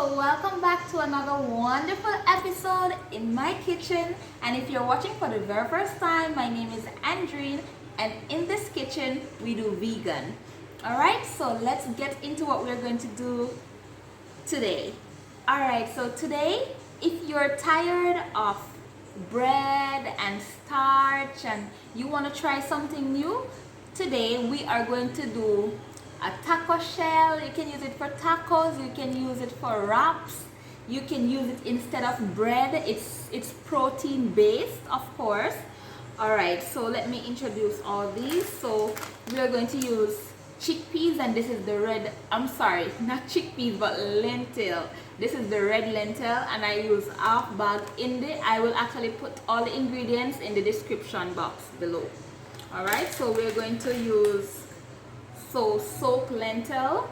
so welcome back to another wonderful episode in my kitchen. And if you're watching for the very first time, my name is Andreen, and in this kitchen we do vegan. Alright, so let's get into what we're going to do today. Alright, so today, if you're tired of bread and starch and you want to try something new, today we are going to do a taco shell. You can use it for tacos, you can use it for wraps, you can use it instead of bread. It's protein based, of course. Alright, so let me introduce all these. So we are going to use chickpeas, and this is the red, I'm sorry, not chickpeas but lentil. This is the red lentil, and I use half bag in the, I will actually put all the ingredients in the description box below. Alright, so we're going to use soaked lentil.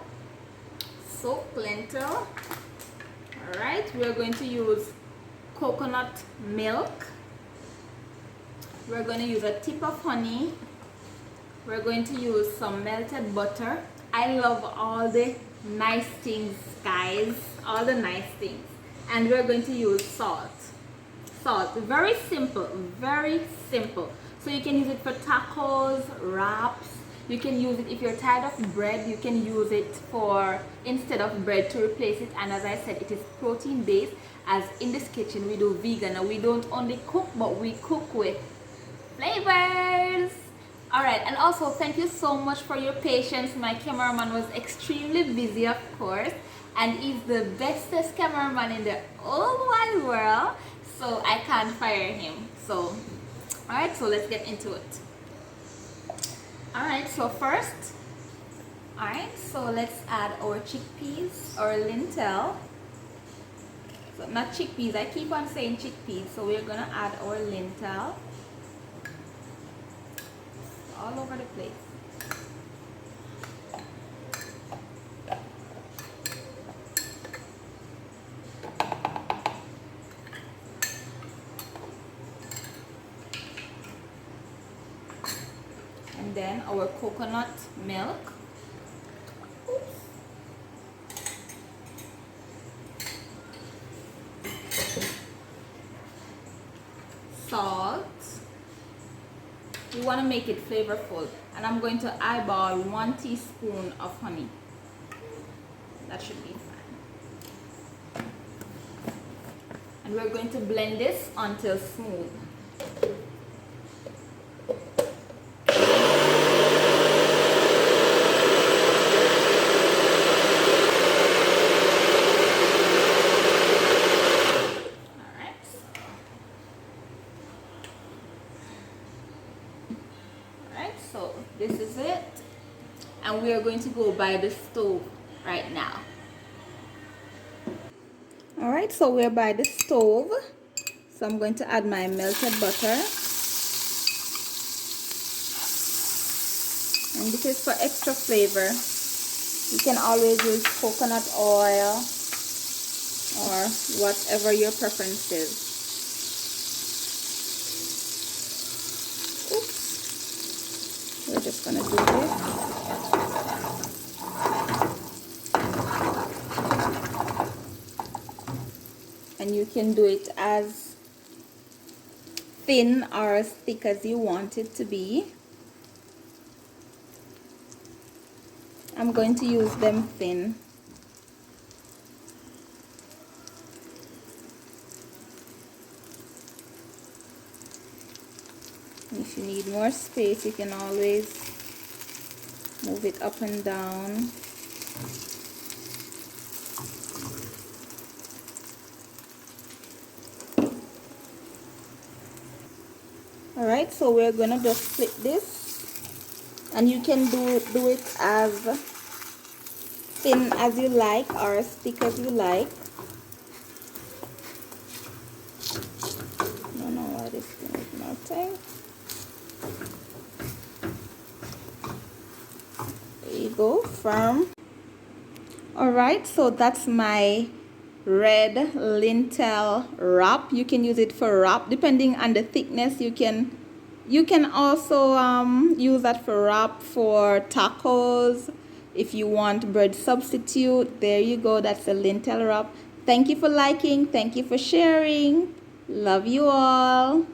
Alright, we're going to use coconut milk. We're going to use a tip of honey. We're going to use some melted butter. I love all the nice things, guys, all the nice things. And we're going to use salt. Very simple, very simple. So you can use it for tacos, wraps. You can use it if you're tired of bread. You can use it for instead of bread to replace it. And as I said, it is protein based, as in this kitchen we do vegan. Now we don't only cook, but we cook with flavors. Alright, and also thank you so much for your patience. My cameraman was extremely busy, of course, and he's the bestest cameraman in the whole wide world, so I can't fire him. So alright, so let's get into it. Alright, so first, alright, so let's add our chickpeas or lentil. So not chickpeas, I keep on saying chickpeas, so we're gonna add our lentil all over the place. And then our coconut milk. Salt. You want to make it flavorful, and I'm going to eyeball 1 teaspoon of honey. That should be fine. And we're going to blend this until smooth. So this is it, and we are going to go by the stove right now. Alright, so we're by the stove, so I'm going to add my melted butter, and this is for extra flavor. You can always use coconut oil or whatever your preference is. We're just gonna do this. And you can do it as thin or as thick as you want it to be. I'm going to use them thin. If you need more space, you can always move it up and down. Alright, so we're gonna just split this, and you can do it as thin as you like or as thick as you like. I don't know why this thing is melting. There you go, firm. Alright, so that's my red lentil wrap. You can use it for wrap depending on the thickness. You can also use that for wrap for tacos, If you want bread substitute, there you go. That's a lentil wrap. Thank you for liking. Thank you for sharing. Love you all.